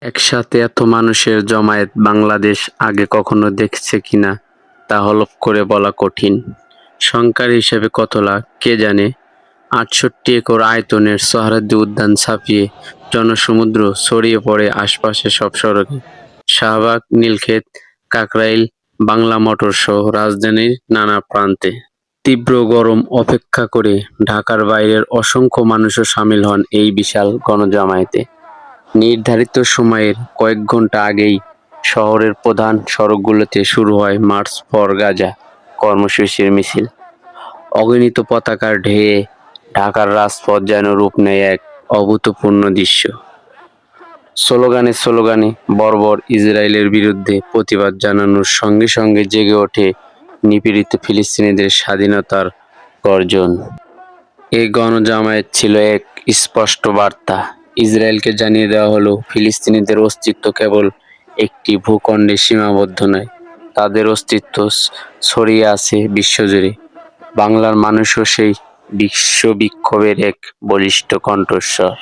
একসাথে এত মানুষের জমায়েত বাংলাদেশ আগে কখনো দেখেছে কিনা তা হলফ করে বলা কঠিন। সংখ্যার হিসেবে কত লাখ কে জানে। ৬৮ একর আয়তনের সোহরাওয়ার্দী উদ্যান ছাপিয়ে জনসমুদ্র ছড়িয়ে পড়ে আশপাশের সব সড়কে। শাহবাগ, নীলক্ষেত, কাকরাইল, বাংলা মোটর সহ রাজধানীর নানা প্রান্তে। তীব্র গরম অপেক্ষা করে ঢাকার বাইরের অসংখ্য মানুষও শামিল হন এই বিশাল গণজমায়েতে। নির্ধারিত সময়ের কয়েক ঘণ্টা আগেই শহরের প্রধান সড়কগুলোতে শুরু হয় মার্চ ফর গাজা কর্মসূচির মিছিল। অগণিত পতাকার ঢেয়ে ঢাকার রাজপথ যেন রূপ নেয় এক অভূতপূর্ণ দৃশ্য। স্লোগানে স্লোগানে বর্বর ইসরায়েলের বিরুদ্ধে প্রতিবাদ জানানোর সঙ্গে সঙ্গে জেগে ওঠে নিপীড়িত ফিলিস্তিনিদের স্বাধীনতার গর্জন। এই গণজামায়াত ছিল এক স্পষ্ট বার্তা। ইসরায়েলকে জানিয়ে দেওয়া হলো, ফিলিস্তিনিদের অস্তিত্ব কেবল একটি ভূখণ্ডে সীমাবদ্ধ নয়, তাদের অস্তিত্ব ছড়িয়ে আছে বিশ্বজুড়ে। বাংলার মানুষও সেই বিশ্ববিক্ষোভের এক বলিষ্ঠ কণ্ঠস্বর।